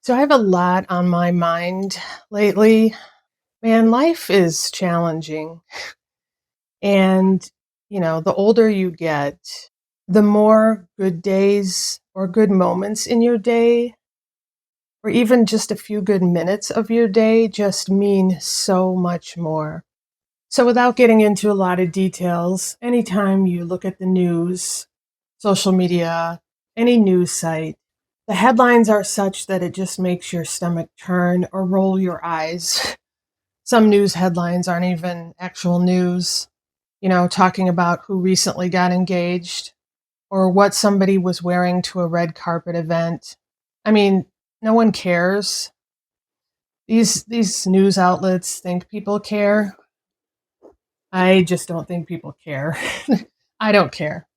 So I have a lot on my mind lately. Man, life is challenging. And, the older you get, the more good days or good moments in your day, or even just a few good minutes of your day, just mean so much more. So, without getting into a lot of details, anytime you look at the news, social media, any news site, the headlines are such that it just makes your stomach turn or roll your eyes. Some news headlines aren't even actual news, talking about who recently got engaged or what somebody was wearing to a red carpet event. I mean, no one cares. These news outlets think people care. I just don't think people care. I don't care.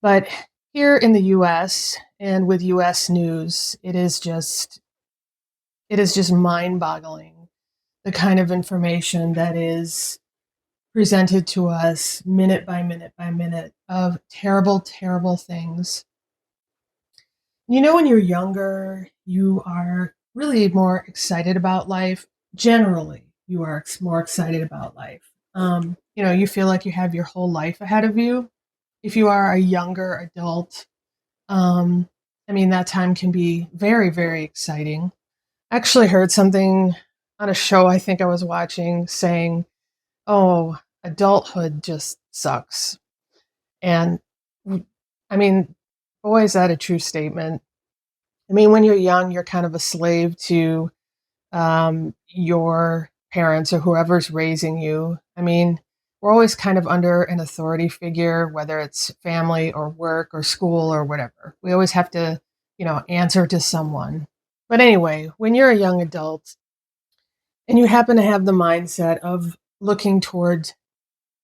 But here in the US and with US news, it is just mind-boggling the kind of information that is presented to us minute by minute by minute of terrible, terrible things. When you're younger, you are really more excited about life. Generally, you are more excited about life. You feel like you have your whole life ahead of you. If you are a younger adult, um, that time can be very, very exciting. I actually heard something on a show I think I was watching saying, "Oh, adulthood just sucks." And w I mean, boy, is that a true statement. When you're young, you're kind of a slave to, your parents or whoever's raising you. We're always kind of under an authority figure, whether it's family or work or school or whatever. We always have to, answer to someone. But anyway, when you're a young adult and you happen to have the mindset of looking towards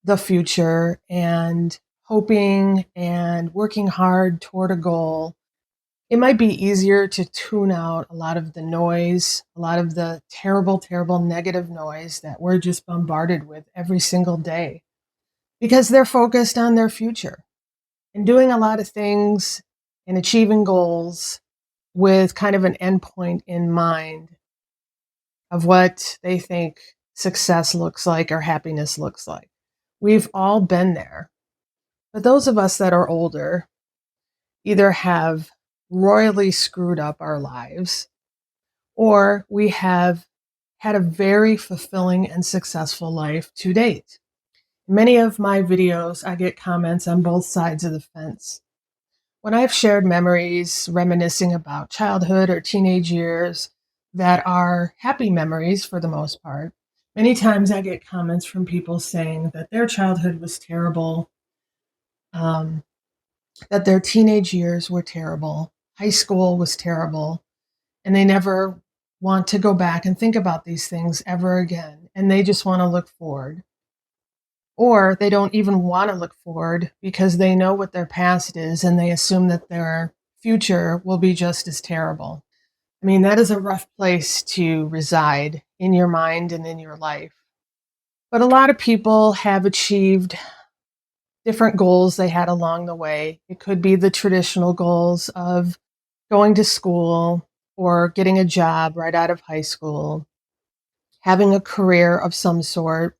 the future and hoping and working hard toward a goal, it might be easier to tune out a lot of the noise, a lot of the terrible, terrible negative noise that we're just bombarded with every single day because they're focused on their future and doing a lot of things and achieving goals with kind of an endpoint in mind of what they think success looks like or happiness looks like. We've all been there. But those of us that are older either have royally screwed up our lives or we have had a very fulfilling and successful life to date. Many of my videos, I get comments on both sides of the fence. When I've shared memories reminiscing about childhood or teenage years that are happy memories for the most part, many times I get comments from people saying that their childhood was terrible, um, that their teenage years were terrible, high school was terrible, and they never want to go back and think about these things ever again. And they just want to look forward. Or they don't even want to look forward because they know what their past is and they assume that their future will be just as terrible. That is a rough place to reside in your mind and in your life. But a lot of people have achieved different goals they had along the way. It could be the traditional goals of going to school or getting a job right out of high school, having a career of some sort,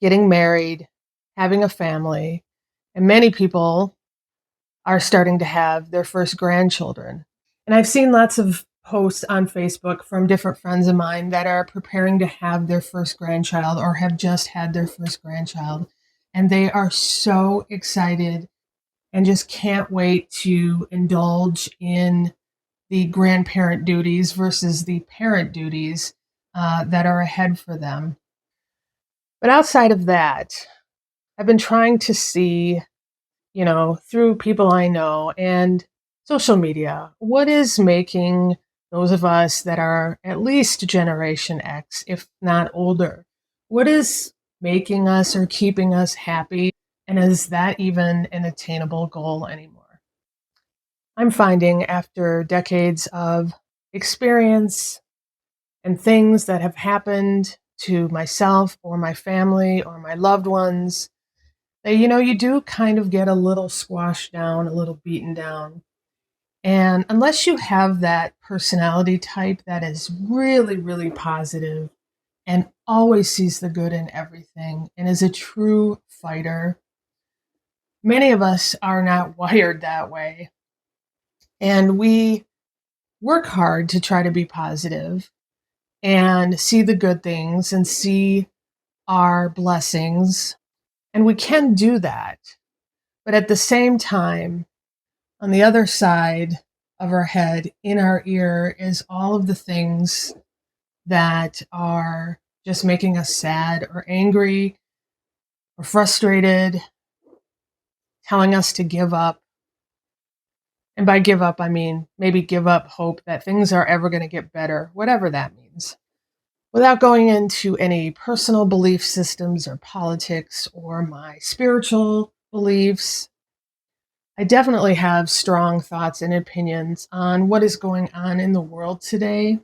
getting married, having a family. And many people are starting to have their first grandchildren. And I've seen lots of posts on Facebook from different friends of mine that are preparing to have their first grandchild or have just had their first grandchild. And they are so excited and just can't wait to indulge in the grandparent duties versus the parent duties that are ahead for them. But outside of that, I've been trying to see, through people I know and social media, what is making those of us that are at least Generation X, if not older, what is making us or keeping us happy? And is that even an attainable goal anymore? I'm finding after decades of experience and things that have happened to myself or my family or my loved ones that, you do kind of get a little squashed down, a little beaten down. And unless you have that personality type that is really, really positive and always sees the good in everything and is a true fighter, many of us are not wired that way. And we work hard to try to be positive and see the good things and see our blessings. And we can do that. But at the same time, on the other side of our head, in our ear, is all of the things that are just making us sad or angry or frustrated, telling us to give up. And by give up, I mean maybe give up hope that things are ever going to get better, whatever that means. Without going into any personal belief systems or politics or my spiritual beliefs, I definitely have strong thoughts and opinions on what is going on in the world today,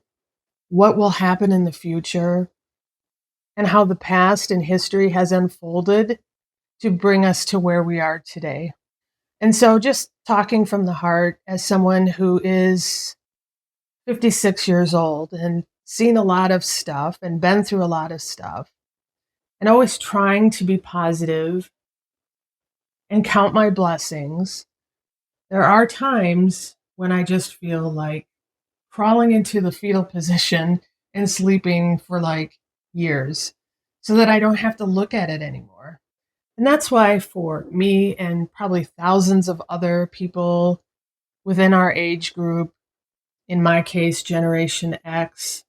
what will happen in the future, and how the past and history has unfolded to bring us to where we are today. And so, just talking from the heart as someone who is 56 years old and seen a lot of stuff and been through a lot of stuff, and always trying to be positive and count my blessings, there are times when I just feel like crawling into the fetal position and sleeping for like years so that I don't have to look at it anymore. And that's why, for me and probably thousands of other people within our age group, in my case, Generation X,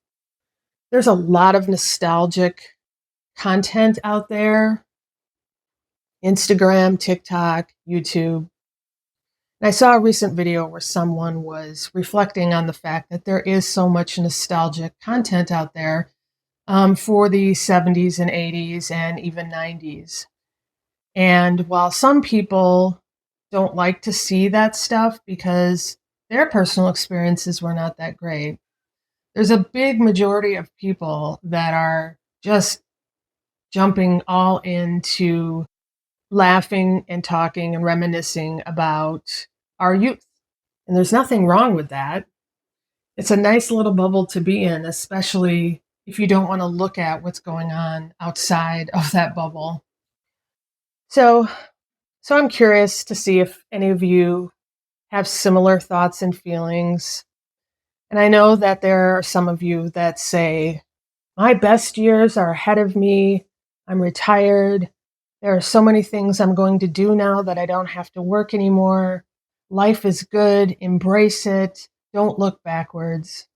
there's a lot of nostalgic content out there: Instagram, TikTok, YouTube. And I saw a recent video where someone was reflecting on the fact that there is so much nostalgic content out there for the 70s and 80s and even 90s. And while some people don't like to see that stuff because their personal experiences were not that great, there's a big majority of people that are just jumping all into laughing and talking and reminiscing about our youth. And there's nothing wrong with that. It's a nice little bubble to be in, especially if you don't want to look at what's going on outside of that bubble. So, so I'm curious to see if any of you have similar thoughts and feelings. And I know that there are some of you that say, my best years are ahead of me. I'm retired. There are so many things I'm going to do now that I don't have to work anymore. Life is good. Embrace it. Don't look backwards.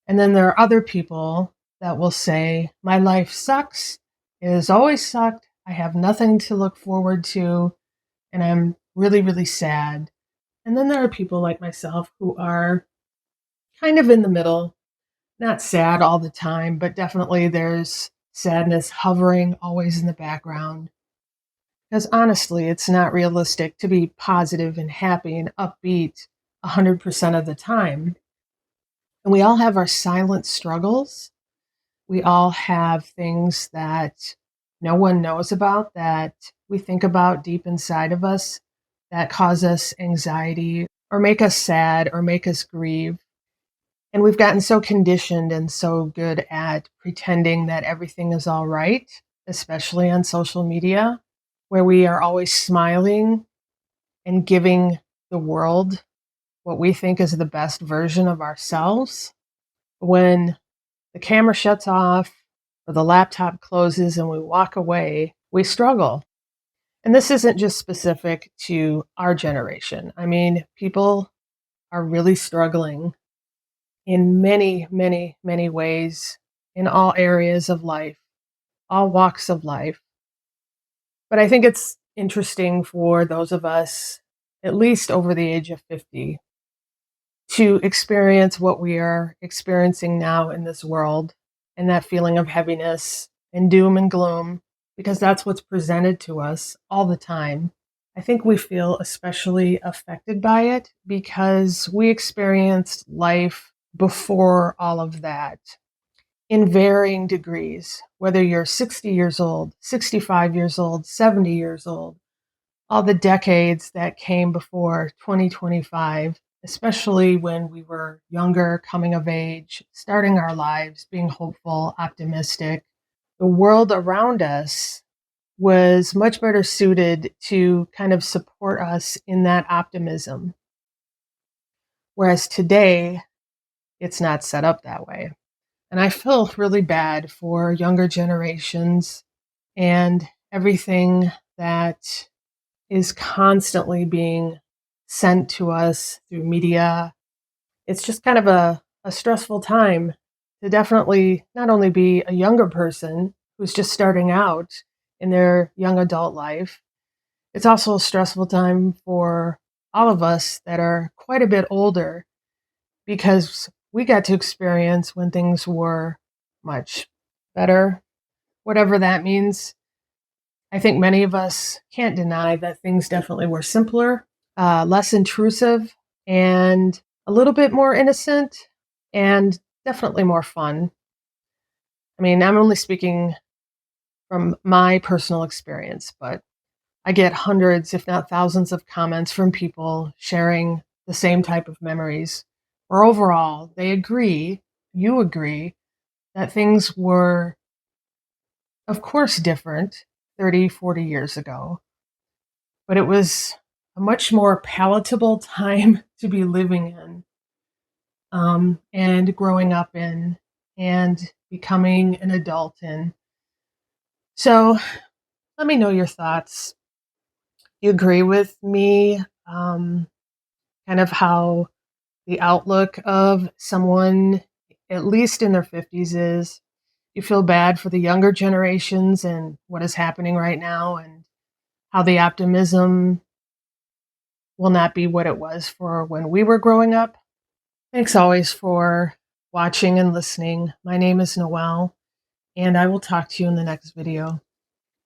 And then there are other people that will say, my life sucks. It has always sucked. I have nothing to look forward to. And I'm really, really sad. And then there are people like myself who are kind of in the middle, not sad all the time, but definitely there's sadness hovering always in the background. Because honestly, it's not realistic to be positive and happy and upbeat 100% of the time. And we all have our silent struggles. We all have things that no one knows about, that we think about deep inside of us, that cause us anxiety or make us sad or make us grieve. And we've gotten so conditioned and so good at pretending that everything is all right, especially on social media, where we are always smiling and giving the world what we think is the best version of ourselves. When the camera shuts off or the laptop closes and we walk away, we struggle. And this isn't just specific to our generation. I mean, people are really struggling in many, many, many ways in all areas of life, all walks of life. But I think it's interesting for those of us, at least over the age of 50, to experience what we are experiencing now in this world, and that feeling of heaviness and doom and gloom, because that's what's presented to us all the time. I think we feel especially affected by it because we experienced life before all of that in varying degrees, whether you're 60 years old, 65 years old, 70 years old, all the decades that came before 2025. especially when we were younger, coming of age, starting our lives, being hopeful, optimistic. The world around us was much better suited to kind of support us in that optimism. Whereas today, it's not set up that way. And I feel really bad for younger generations and everything that is constantly being sent to us through media. It's just kind of a stressful time to definitely not only be a younger person who's just starting out in their young adult life, it's also a stressful time for all of us that are quite a bit older because we got to experience when things were much better, whatever that means. I think many of us can't deny that things definitely were simpler, less intrusive, and a little bit more innocent, and definitely more fun. I mean, I'm only speaking from my personal experience, but I get hundreds, if not thousands, of comments from people sharing the same type of memories. Or overall, they agree, you agree, that things were, of course, different 30, 40 years ago, but it was a much more palatable time to be living in, and growing up in and becoming an adult in. So let me know your thoughts. You agree with me, kind of how the outlook of someone, at least in their 50s, is? You feel bad for the younger generations and what is happening right now, and how the optimism will not be what it was for when we were growing up. Thanks always for watching and listening. My name is Noelle, and I will talk to you in the next video.